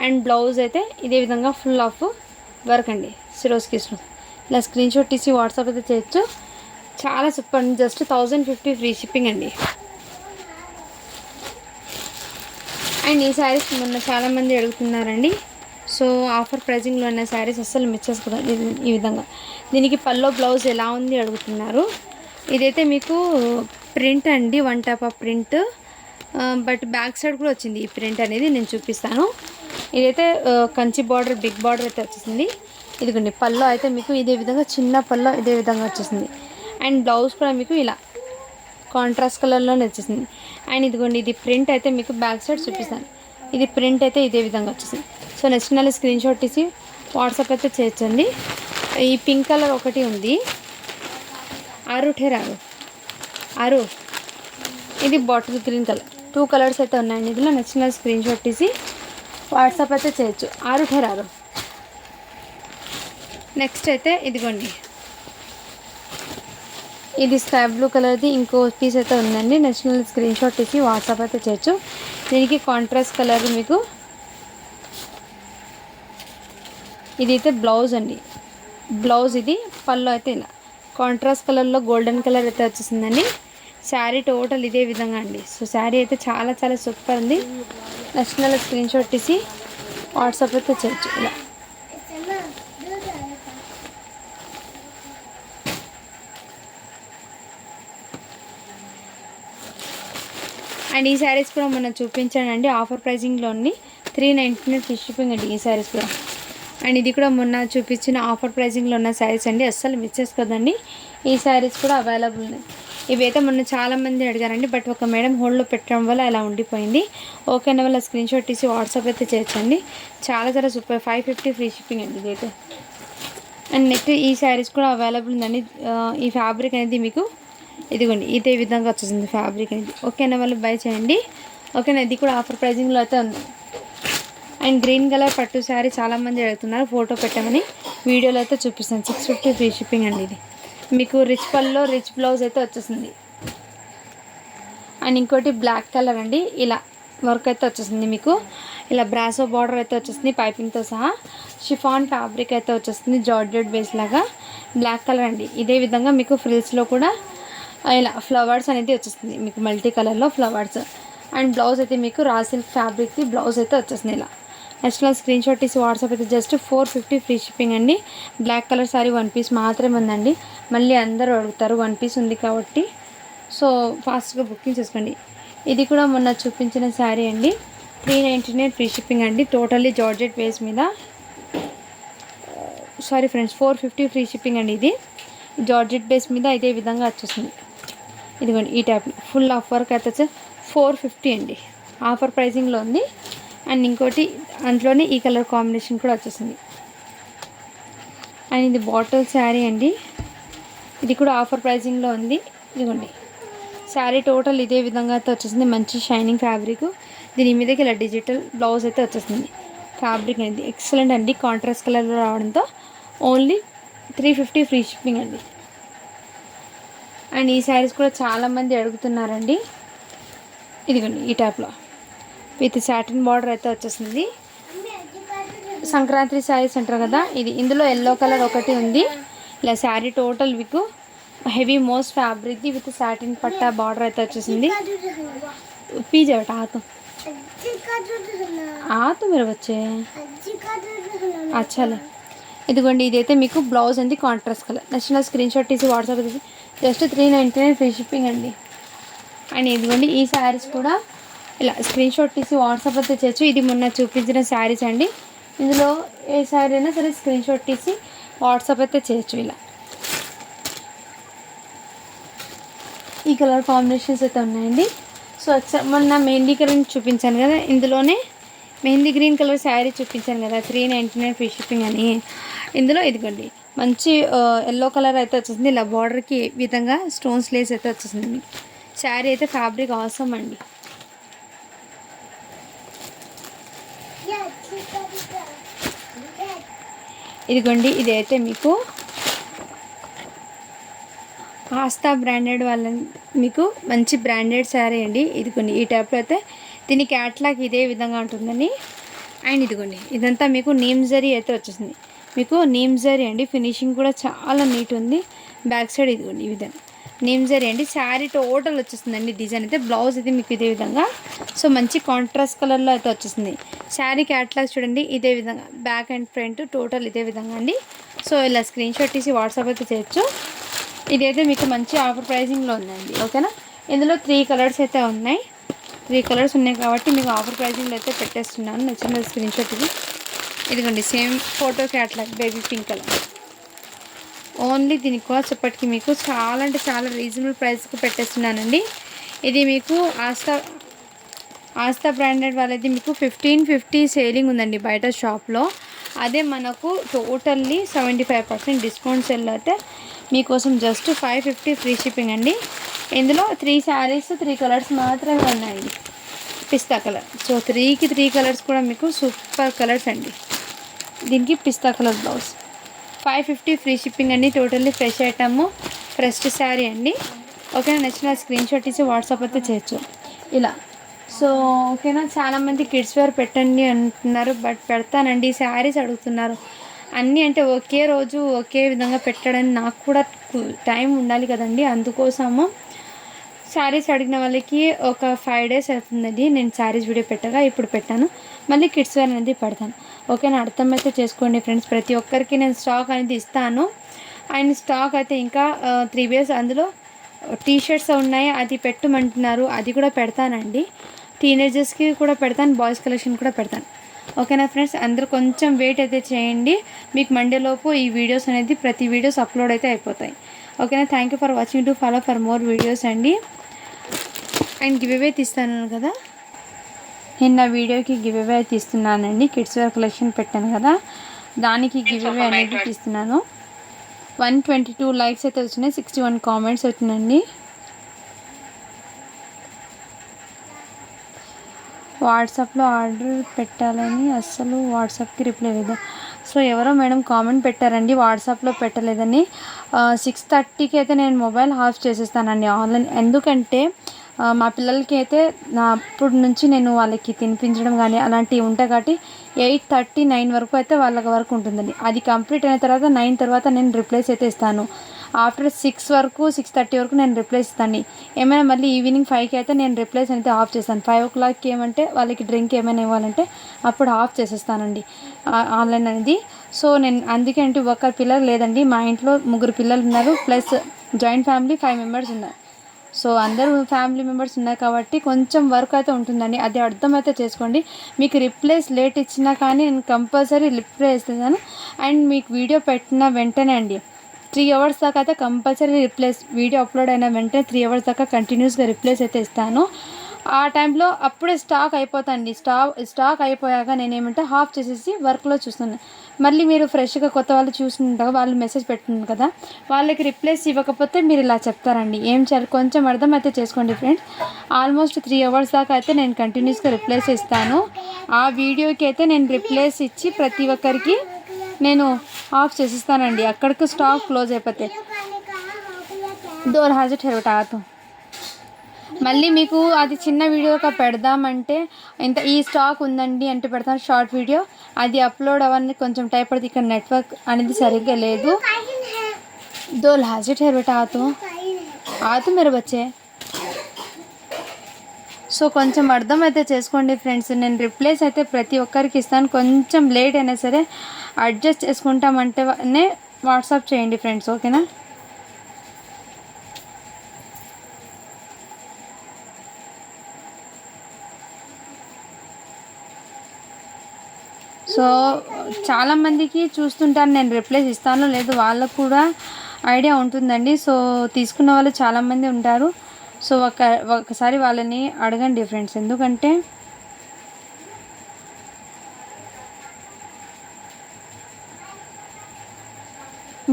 అండ్ బ్లౌజ్ అయితే ఇదే విధంగా ఫుల్ ఆఫ్ వర్క్ అండి. సిరోస్కి ఇలా స్క్రీన్ షాట్ తీసి వాట్సాప్ అయితే చేయొచ్చు. చాలా సూపర్ అండి. జస్ట్ 1050 ఫ్రీ షిప్పింగ్ అండి. అండ్ ఈ శారీస్ మొన్న చాలామంది అడుగుతున్నారండి. సో ఆఫర్ ప్రైజింగ్లో ఉన్న శారీస్ అస్సలు మిస్ చేసుకోవాలి. ఈ విధంగా దీనికి పల్లో బ్లౌజ్ ఎలా ఉంది అడుగుతున్నారు. ఇదైతే మీకు ప్రింట్ అండి, 1 type of print. But back side కూడా వచ్చింది ఈ ప్రింట్ అనేది, నేను చూపిస్తాను. ఇదైతే కంచి బార్డర్, బిగ్ బార్డర్ అయితే వచ్చేసింది. ఇదిగోండి పల్లో అయితే మీకు ఇదే విధంగా చిన్న పల్లో ఇదే విధంగా వచ్చేసింది. అండ్ బ్లౌజ్ కూడా మీకు ఇలా కాంట్రాస్ట్ కలర్లోనే వచ్చేసింది. అండ్ ఇదిగోండి ఇది ప్రింట్ అయితే మీకు బ్యాక్ సైడ్ చూపిస్తాను. ఇది ప్రింట్ అయితే ఇదే విధంగా వచ్చేసింది. సో నెక్స్ట్ నెల స్క్రీన్ షాట్ తీసి వాట్సాప్ అయితే చేయొచ్చండి. ఈ పింక్ కలర్ ఒకటి ఉంది. ఆరు ఇది బాటిల్ గ్రీన్ కలర్. 2 కలర్స్ అయితే ఉన్నాయండి ఇందులో. నెక్స్ట్ నెల స్క్రీన్ షాట్ తీసి వాట్సాప్ అయితే చేయొచ్చు. 6 నెక్స్ట్ అయితే ఇదిగోండి ఇది స్కై బ్లూ కలర్ది ఇంకో పీస్ అయితే ఉందండి. నెక్స్ట్ స్క్రీన్ షాట్ తీసి వాట్సాప్ అయితే చేయొచ్చు. దీనికి కాంట్రాస్ట్ కలర్ మీకు ఇది అయితే బ్లౌజ్ అండి. బ్లౌజ్ ఇది పళ్ళు అయితే ఇలా కాంట్రాస్ట్ కలర్లో గోల్డెన్ కలర్ అయితే వచ్చేసిందండి. శారీ టోటల్ ఇదే విధంగా అండి. సో శారీ అయితే చాలా చాలా సూపర్ ఉంది. నెక్స్ట్ నెల స్క్రీన్ షాట్ తీసి వాట్సాప్ అయితే చేయొచ్చు ఇలా. అండ్ ఈ శారీస్ కూడా మనం చూపించానండి ఆఫర్ ప్రైజింగ్లో ఉంది. 399 ఫ్రీ షిప్పింగ్ అండి ఈ శారీస్ కూడా. అండ్ ఇది కూడా మొన్న చూపించిన ఆఫర్ ప్రైజింగ్లో ఉన్న శారీస్ అండి, అస్సలు మిస్ చేసుకోదండి. ఈ శారీస్ కూడా అవైలబుల్ ఉన్నాయి. ఇవైతే మొన్న చాలామంది అడిగారండి, బట్ ఒక మేడం హోల్డ్లో పెట్టడం వల్ల అలా ఉండిపోయింది. ఓకేనా, వల్ల స్క్రీన్ షాట్ తీసి వాట్సాప్ అయితే చేయొచ్చండి. చాలా చాలా సూపర్. 550 ఫ్రీ షిప్పింగ్ అండి ఇదైతే. అండ్ నెక్స్ట్ ఈ శారీస్ కూడా అవైలబుల్ ఉందండి. ఈ ఫ్యాబ్రిక్ అనేది మీకు ఇదిగోండి ఇదే విధంగా వచ్చేసింది ఫ్యాబ్రిక్ అనేది. ఓకేనా, వాళ్ళు బై చేయండి. ఓకేనా, ఇది కూడా ఆఫర్ ప్రైజింగ్లో అయితే ఉంది. అండ్ గ్రీన్ కలర్ పట్టు శారీ చాలామంది అడుగుతున్నారు, ఫోటో పెట్టమని. వీడియోలో అయితే చూపిస్తాను. 650 ఫ్రీ షిప్పింగ్ అండి ఇది. మీకు రిచ్ పల్లో రిచ్ బ్లౌజ్ అయితే వచ్చేసింది. అండ్ ఇంకోటి బ్లాక్ కలర్ అండి, ఇలా వర్క్ అయితే వచ్చేసింది మీకు. ఇలా బ్రాసో బార్డర్ అయితే వచ్చేసింది పైపింగ్తో సహా. షిఫాన్ ఫ్యాబ్రిక్ అయితే వచ్చేస్తుంది జార్జెట్ బేస్ లాగా. బ్లాక్ కలర్ అండి. ఇదే విధంగా మీకు ఫ్రిల్స్లో కూడా ఇలా ఫ్లవర్స్ అనేది వచ్చేస్తుంది మీకు, మల్టీ కలర్లో ఫ్లవర్స్. అండ్ బ్లౌజ్ అయితే మీకు రా సిల్క్ ఫ్యాబ్రిక్కి బ్లౌజ్ అయితే వచ్చేస్తుంది ఇలా. నెక్స్ట్ స్క్రీన్ షాట్ తీసి వాట్సాప్ అయితే జస్ట్ 450 ఫ్రీ షిప్పింగ్ అండి. బ్లాక్ కలర్ సారీ 1 పీస్ మాత్రమే ఉందండి. మళ్ళీ అందరూ అడుగుతారు 1 పీస్ ఉంది కాబట్టి, సో ఫాస్ట్గా బుకింగ్ చేసుకోండి. ఇది కూడా మొన్న చూపించిన శారీ అండి. 399 ఫ్రీ షిప్పింగ్ అండి. టోటల్లీ జార్జెట్ బేస్ మీద. సారీ ఫ్రెండ్స్, 450 ఫ్రీ షిప్పింగ్ అండి. ఇది జార్జెట్ బేస్ మీద ఇదే విధంగా వచ్చేస్తుంది. ఇదిగోండి ఈ టైప్ ఫుల్ ఆఫ్ వర్క్ అయితే 450 అండి. ఆఫర్ ప్రైజింగ్లో ఉంది. అండ్ ఇంకోటి అందులోనే ఈ కలర్ కాంబినేషన్ కూడా వచ్చేసింది. అండ్ ఇది బాటిల్ శారీ అండి. ఇది కూడా ఆఫర్ ప్రైజింగ్లో ఉంది. ఇదిగోండి శారీ టోటల్ ఇదే విధంగా అయితే వచ్చేసింది. మంచి షైనింగ్ ఫ్యాబ్రిక్. దీని మీదకి ఇలా డిజిటల్ బ్లౌజ్ అయితే వచ్చేసింది. ఫ్యాబ్రిక్ అనేది ఎక్సలెంట్ అండి. కాంట్రాస్ట్ కలర్లో రావడంతో ఓన్లీ 350 ఫ్రీ షిప్పింగ్ అండి. అండ్ ఈ శారీస్ కూడా చాలామంది అడుగుతున్నారండి. ఇదిగోండి ఈ టైప్లో విత్ సాటిన్ బార్డర్ అయితే వచ్చేసింది. సంక్రాంతి శారీస్ అంటారు కదా, ఇది ఇందులో ఎల్లో కలర్ ఒకటి ఉంది. ఇలా శారీ టోటల్ మీకు హెవీ మోస్ ఫ్యాబ్రిక్ది విత్ సాటిన్ పట్టా బార్డర్ అయితే వచ్చేసింది. పీజే బేटा ఆతో మీరు వచ్చే అచ్చలే. ఇదిగోండి ఇదైతే మీకు బ్లౌజ్ అండి కాంట్రాస్ట్ కలర్. నచ్చిన స్క్రీన్ షాట్ తీసి వాట్సాప్ తీసి జస్ట్ 399 ఫ్రీ షిప్పింగ్ అండి. అండ్ ఇదిగోండి ఈ శారీస్ కూడా ఇలా స్క్రీన్ షాట్ తీసి వాట్సాప్ అయితే చేయొచ్చు. ఇది మొన్న చూపించిన శారీస్ అండి. ఇందులో ఏ శారీ అయినా సరే స్క్రీన్ షాట్ తీసి వాట్సాప్ అయితే చేయొచ్చు. ఇలా ఈ కలర్ కాంబినేషన్స్ అయితే ఉన్నాయండి. సో మొన్న మెహందీ గ్రీన్ చూపించాను కదా, ఇందులోనే మెహందీ గ్రీన్ కలర్ శారీ చూపించాను కదా 399 ఫ్రీ షిప్పింగ్ అని. ఇందులో ఇదిగోండి మంచి ఎల్లో కలర్ అయితే వచ్చేసింది. ఇలా బార్డర్కి విధంగా స్టోన్స్ లేస్ అయితే వచ్చేసింది. శారీ అయితే ఫ్యాబ్రిక్ అవసరం అండి. ఇదిగోండి ఇదైతే మీకు ఆస్థా బ్రాండెడ్ వాళ్ళ మీకు మంచి బ్రాండెడ్ శారీ అండి. ఇదిగోండి ఈ టైప్లో అయితే దీని క్యాట్లాగ్ ఇదే విధంగా ఉంటుందని. అండ్ ఇదిగోండి ఇదంతా మీకు నీమ్ జరీ అయితే వచ్చేసింది. మీకు నీమ్ జరీ అండి. ఫినిషింగ్ కూడా చాలా నీట్ ఉంది. బ్యాక్ సైడ్ ఇదిగోండి ఈ విధంగా నీమ్ జరీ అండి. శారీ టోటల్ వచ్చేస్తుందండి. డిజైన్ అయితే బ్లౌజ్ అయితే మీకు ఇదే విధంగా సో మంచి కాంట్రాస్ట్ కలర్లో అయితే వచ్చేసింది. శారీ క్యాట్లాగ్ చూడండి ఇదే విధంగా బ్యాక్ అండ్ ఫ్రంట్ టోటల్ ఇదే విధంగా అండి. సో ఇలా స్క్రీన్ షాట్ తీసి వాట్సాప్ అయితే చేయొచ్చు. ఇదైతే మీకు మంచి ఆఫర్ ప్రైజింగ్లో ఉందండి. ఓకేనా, ఇందులో 3 కలర్స్ అయితే ఉన్నాయి. 3 కలర్స్ ఉన్నాయి కాబట్టి మీకు ఆఫర్ ప్రైజింగ్లో అయితే పెట్టేస్తున్నాను. నచ్చిన స్క్రీన్ షాట్ ఇది. ఇదిగోండి same photo catalogue baby pink colour. Only దీని కాస్ట్ ఇప్పటికి మీకు చాలా అంటే చాలా రీజనబుల్ ప్రైస్కి పెట్టేస్తున్నానండి. ఇది మీకు ఆస్థా బ్రాండెడ్ వాళ్ళది మీకు 1550 సేలింగ్ ఉందండి బయట షాప్లో. అదే మనకు టోటల్లీ 75% డిస్కౌంట్ సెల్ అయితే మీకోసం జస్ట్ 550 ఫ్రీ షిప్పింగ్ అండి. ఇందులో 3 శారీస్ 3 కలర్స్ మాత్రమే ఉన్నాయి. పిస్తా కలర్. సో 3కి 3 కలర్స్ కూడా మీకు సూపర్ కలర్స్ అండి. దీనికి పిస్తా కలర్ బ్లౌజ్ 550 ఫ్రీ షిప్పింగ్ అండి. Totally fresh item, fresh sari అండి. ఓకేనా, నచ్చిన స్క్రీన్ షాట్ ఇచ్చి వాట్సాప్ అయితే చేయొచ్చు ఇలా. సో ఓకేనా, చాలామంది కిడ్స్ వేర్ పెట్టండి అంటున్నారు, బట్ పెడతానండి. శారీస్ అడుగుతున్నారు అన్నీ అంటే ఒకే రోజు ఒకే విధంగా పెట్టడానికి నాకు కూడా టైం ఉండాలి కదండి. అందుకోసము శారీస్ అడిగిన వాళ్ళకి ఒక 5 days అవుతుంది నేను శారీస్ వీడియో పెట్టగా. ఇప్పుడు పెట్టాను, మళ్ళీ కిడ్స్ వేర్ అనేది పెడతాను. ఓకేనా, అర్థమైతే చేసుకోండి ఫ్రెండ్స్. ప్రతి ఒక్కరికి నేను స్టాక్ అనేది ఇస్తాను. అండ్ స్టాక్ అయితే ఇంకా 3 days అందులో టీషర్ట్స్ ఉన్నాయి, అది పెట్టమంటున్నారు, అది కూడా పెడతానండి. టీనేజర్స్కి కూడా పెడతాను, బాయ్స్ కలెక్షన్ కూడా పెడతాను. ఓకేనా ఫ్రెండ్స్, అందరూ కొంచెం వెయిట్ అయితే చేయండి. మీకు మండే లోపు ఈ వీడియోస్ అనేది ప్రతి వీడియోస్ అప్లోడ్ అయితే అయిపోతాయి. ఓకేనా. Thank you for watching. To follow for more videos అండి. అండ్ గివ్ అవే తీస్తాను కదా, నిన్న వీడియోకి గివ్ అవే తీస్తున్నానండి. కిడ్స్ వేర్ కలెక్షన్ పెట్టాను కదా, దానికి గివ్ అవే అనేది తీస్తున్నాను. 122 లైక్స్ అయితే వచ్చినాయి, 61 కామెంట్స్ వచ్చినాయండి. వాట్సాప్లో ఆర్డర్ పెట్టాలని అస్సలు వాట్సాప్కి రిప్లై లేదు. సో ఎవరో మేడం కామెంట్ పెట్టారండి వాట్సాప్లో పెట్టలేదని. 6:30కి అయితే నేను మొబైల్ ఆఫ్ చేసేస్తానండి ఆన్లైన్. ఎందుకంటే మా పిల్లలకి అయితే అప్పటి నుంచి నేను వాళ్ళకి తినిపించడం కానీ అలాంటివి ఉంటాయి కాబట్టి 8:30, 9 వరకు అయితే వాళ్ళ వరకు ఉంటుందండి. అది కంప్లీట్ అయిన తర్వాత 9 తర్వాత నేను రిప్లైస్ అయితే ఇస్తాను. ఆఫ్టర్ 6 వరకు 6:30 వరకు నేను రిప్లైస్ ఇస్తాను. ఏమైనా మళ్ళీ ఈవినింగ్ 5కి అయితే నేను రిప్లైస్ అయితే ఆఫ్ చేస్తాను. 5 o'clockకి ఏమంటే వాళ్ళకి డ్రింక్ ఏమైనా ఇవ్వాలంటే అప్పుడు ఆఫ్ చేసేస్తానండి ఆన్లైన్ అనేది. సో నేను అందుకే అంటే ఒక పిల్లలు లేదండి, మా ఇంట్లో 3 పిల్లలు ఉన్నారు, ప్లస్ జాయింట్ ఫ్యామిలీ 5 మెంబర్స్ ఉన్నారు. సో అందరూ ఫ్యామిలీ మెంబర్స్ ఉన్నాయి కాబట్టి కొంచెం వర్క్ అయితే ఉంటుందండి, అది అర్థమైతే చేసుకోండి. మీకు రిప్లైస్ లేట్ ఇచ్చినా కానీ నేను కంపల్సరీ రిప్లై ఇస్తున్నాను. అండ్ మీకు వీడియో పెట్టిన వెంటనే అండి 3 hours దాకా అయితే కంపల్సరీ రిప్లైస్, వీడియో అప్లోడ్ అయిన వెంటనే 3 hours దాకా కంటిన్యూస్గా రిప్లైస్ అయితే ఇస్తాను. ఆ టైంలో అప్పుడే స్టాక్ అయిపోతాండి. స్టాక్ అయిపోయాక నేనేమంటే ఆఫ్ చేసేసి వర్క్లో చూస్తున్నాను. మళ్ళీ మీరు ఫ్రెష్గా కొత్త వాళ్ళు చూస్తుంటారు, వాళ్ళు మెసేజ్ పెట్టున్నారు కదా, వాళ్ళకి రిప్లైస్ ఇవ్వకపోతే మీరు ఇలా చెప్తారండి. ఏం చేయాలి కొంచెం అర్థం అయితే చేసుకోండి ఫ్రెండ్స్. ఆల్మోస్ట్ 3 hours దాకా అయితే నేను కంటిన్యూస్గా రిప్లైస్ ఇస్తాను. ఆ వీడియోకి అయితే నేను రిప్లైస్ ఇచ్చి ప్రతి ఒక్కరికి నేను ఆఫ్ చేసిస్తానండి. అక్కడికి స్టాక్ క్లోజ్ అయిపోతే 2000 ठेवता. మళ్ళీ మీకు అది చిన్న వీడియోగా పెడదామంటే ఇంత ఈ స్టాక్ ఉందండి అంటే పెడతాను షార్ట్ వీడియో, అది అప్లోడ్ అవ్వడానికి కొంచెం టైం పడుతుంది. ఇక్కడ నెట్వర్క్ అనేది సరిగ్గా లేదు. 2000 ठेवता ఆతో మీరు వచ్చే. సో కొంచెం అర్థం అయితే చేసుకోండి ఫ్రెండ్స్. నేను రిప్లైస్ అయితే ప్రతి ఒక్కరికి ఇస్తాను, కొంచెం లేట్ అయినా సరే అడ్జస్ట్ చేసుకుంటామంటేనే వాట్సాప్ చేయండి ఫ్రెండ్స్, ఓకేనా. సో చాలామందికి చూస్తుంటాను నేను రిప్లైస్ ఇస్తానో లేదు, వాళ్ళకు కూడా ఐడియా ఉంటుందండి. సో తీసుకున్న వాళ్ళు చాలామంది ఉంటారు. సో ఒకసారి వాళ్ళని అడగండి ఫ్రెండ్స్, ఎందుకంటే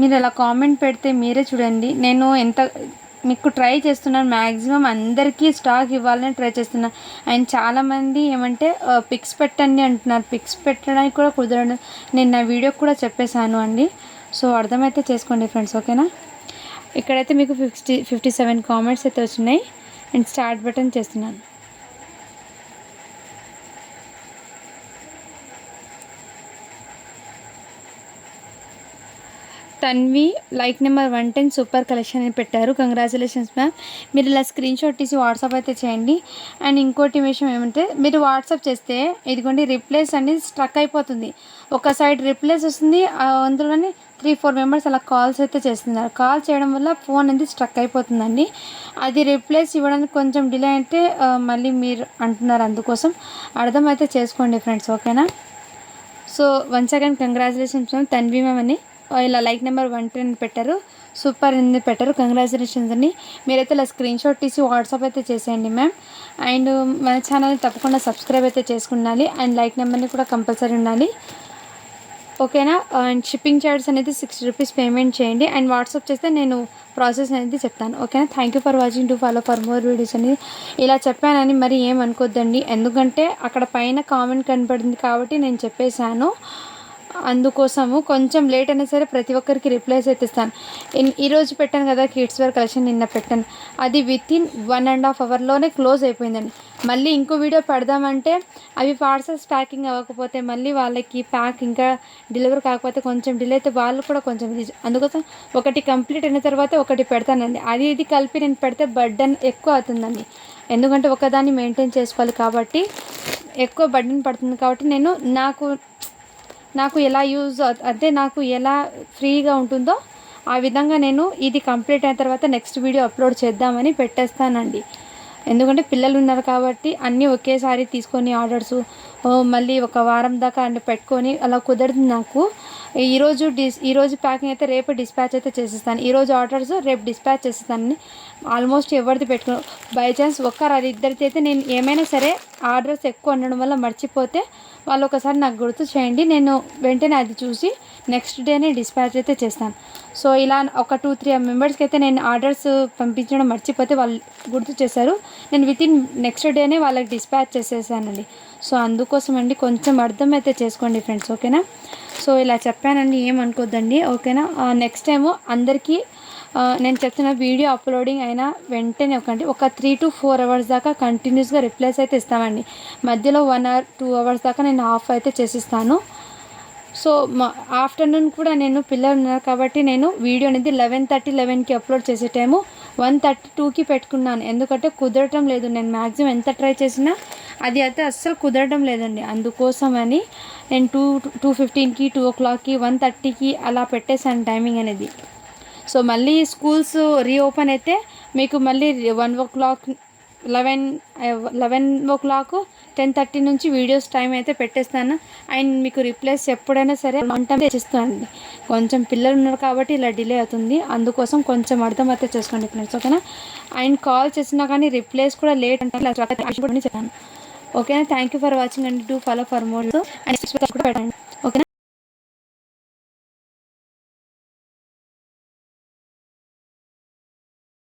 మీరు అలా కామెంట్ పెడితే మీరే చూడండి. నేను ఎంత మీకు ట్రై చేస్తున్నాను, మ్యాక్సిమం అందరికీ స్టాక్ ఇవ్వాలని ట్రై చేస్తున్నాను. అండ్ చాలామంది ఏమంటే పిక్స్ పెట్టండి అంటున్నారు, పిక్స్ పెట్టడానికి కూడా కుదరదు. నేను నా వీడియోకి కూడా చెప్పేశాను అండి. సో అర్థమైతే చేసుకోండి ఫ్రెండ్స్, ఓకేనా. ఇక్కడైతే మీకు 57 కామెంట్స్ అయితే వచ్చినాయి. అండ్ స్టార్ట్ బటన్ చేస్తున్నాను. Tanvi like number 110 super collection అని పెట్టారు. Congratulations ma'am. మీరు ఇలా స్క్రీన్ షాట్ తీసి వాట్సాప్ అయితే చేయండి. అండ్ ఇంకోటి విషయం ఏమంటే మీరు వాట్సాప్ చేస్తే ఇదిగోండి రిప్లైస్ అనేది స్ట్రక్ అయిపోతుంది. ఒక సైడ్ రిప్లైస్ వస్తుంది, అందులోనే 3-4 మెంబర్స్ అలా కాల్స్ అయితే చేస్తున్నారు. కాల్ చేయడం వల్ల ఫోన్ అనేది స్ట్రక్ అయిపోతుందండి. అది రిప్లైస్ ఇవ్వడానికి కొంచెం డిలే అంటే మళ్ళీ మీరు అంటున్నారు, అందుకోసం అర్థమైతే చేసుకోండి ఫ్రెండ్స్, ఓకేనా. So once again congratulations ma'am. Tanvi ma'am అని ఇలా లైక్ నెంబర్ 110 పెట్టారు, సూపర్ అని పెట్టారు, కంగ్రాచులేషన్స్ అని. మీరైతే ఇలా స్క్రీన్ షాట్ తీసి వాట్సాప్ అయితే చేసేయండి మ్యామ్. అండ్ మన ఛానల్ని తప్పకుండా సబ్స్క్రైబ్ అయితే చేసుకుండాలి. అండ్ లైక్ నెంబర్ని కూడా కంపల్సరీ ఉండాలి, ఓకేనా. అండ్ షిప్పింగ్ చార్జెస్ అనేది 60 రూపీస్ పేమెంట్ చేయండి. అండ్ వాట్సాప్ చేస్తే నేను ప్రాసెస్ అనేది చెప్తాను, ఓకేనా. Thank you for watching. To follow for more videos అనేది ఇలా చెప్పానని మరి ఏమనుకోద్దండి, ఎందుకంటే అక్కడ పైన కామెంట్ కనపడింది కాబట్టి నేను చెప్పేశాను, అందుకోసము కొంచెం లేట్ అయినా సరే ప్రతి ఒక్కరికి రిప్లైస్ అయితే ఇస్తాను. ఈరోజు పెట్టాను కదా కిడ్స్ వేర్ కలెక్షన్, నిన్న పెట్టాను, అది వితిన్ 1.5 hourలోనే క్లోజ్ అయిపోయిందండి. మళ్ళీ ఇంకో వీడియో పెడదామంటే అవి పార్సల్స్ ప్యాకింగ్ అవ్వకపోతే మళ్ళీ వాళ్ళకి ప్యాక్ ఇంకా డెలివరీ కాకపోతే కొంచెం డిలే అయితే వాళ్ళు కూడా కొంచెం అందుకోసం ఒకటి కంప్లీట్ అయిన తర్వాత ఒకటి పెడతానండి. అది ఇది కలిపి నేను పెడితే బర్డన్ ఎక్కువ అవుతుందండి, ఎందుకంటే ఒకదాన్ని మెయింటైన్ చేసుకోవాలి కాబట్టి ఎక్కువ బర్డన్ పడుతుంది. కాబట్టి నేను నాకు ఎలా అంటే నాకు ఎలా ఫ్రీగా ఉంటుందో ఆ విధంగా నేను ఇది కంప్లీట్ అయిన తర్వాత నెక్స్ట్ వీడియో అప్లోడ్ చేద్దామని పెట్టేస్తానండి. ఎందుకంటే పిల్లలు ఉన్నారు కాబట్టి అన్నీ ఒకేసారి తీసుకొని ఆర్డర్స్ మళ్ళీ ఒక వారం దాకా అన్ని పెట్టుకొని అలా కుదరదు నాకు. ఈరోజు ప్యాకింగ్ అయితే రేపు డిస్పాచ్ అయితే చేసేస్తాను. ఈరోజు ఆర్డర్స్ రేపు డిస్పాచ్ చేసేస్తాను. ఆల్మోస్ట్ ఎవరిది పెట్టుకో బై ఛాన్స్ ఇద్దరిది అయితే నేను ఏమైనా సరే ఆర్డర్స్ ఎక్కువ ఉండడం వల్ల మర్చిపోతే వాళ్ళు ఒకసారి నాకు గుర్తు చేయండి, నేను వెంటనే అది చూసి నెక్స్ట్ డేనే డిస్పాచ్ అయితే చేస్తాను. సో ఇలా ఒక 2-3 మెంబర్స్కి అయితే నేను ఆర్డర్స్ పంపించడం మర్చిపోతే వాళ్ళు గుర్తు చేశారు, నేను వితిన్ నెక్స్ట్ డేనే వాళ్ళకి డిస్పాచ్ చేసేసానండి. సో అందుకోసం అండి కొంచెం అర్థం అయితే చేసుకోండి ఫ్రెండ్స్, ఓకేనా. సో ఇలా చెప్పానండి, ఏమనుకోద్దండి, ఓకేనా. నెక్స్ట్ టైము అందరికీ నేను చెప్తున్న వీడియో అప్లోడింగ్ అయినా వెంటనే ఒక 3 to 4 అవర్స్ దాకా కంటిన్యూస్గా రిప్లైస్ అయితే ఇస్తామండి. మధ్యలో 1 hour 2 hours దాకా నేను ఆఫ్ అయితే చేసిస్తాను. సో ఆఫ్టర్నూన్ కూడా నేను పిల్లలు ఉన్నారు కాబట్టి నేను వీడియో అనేది 11:30-11కి అప్లోడ్ చేసే టైము 1:32కి పెట్టుకున్నాను. ఎందుకంటే కుదరటం లేదు, నేను మ్యాక్సిమం ఎంత ట్రై చేసినా అది అయితే అస్సలు కుదరడం లేదండి. అందుకోసమని నేను 2:15కి 2 o'clockకి 1:30కి అలా పెట్టేశాను టైమింగ్ అనేది. సో మళ్ళీ స్కూల్స్ రీఓపెన్ అయితే మీకు మళ్ళీ 1 o'clock 11 o'clock 10:30 నుంచి వీడియోస్ టైం అయితే పెట్టేస్తాను. అండ్ మీకు రిప్లేస్ ఎప్పుడైనా సరే ఆన్ టైం తెచ్చిస్తానండి. కొంచెం పిల్లలు ఉన్నారు కాబట్టి ఇలా డిలే అవుతుంది, అందుకోసం కొంచెం అర్థం అయితే చేసుకోండి ఫ్రెండ్స్, ఓకేనా. అండ్ కాల్ చేసినా కానీ రిప్లేస్ కూడా లేట్ అంటే చెప్పాను, ఓకేనా. Thank you for watching and do follow for more and కూడా పెట్టండి, ఓకేనా.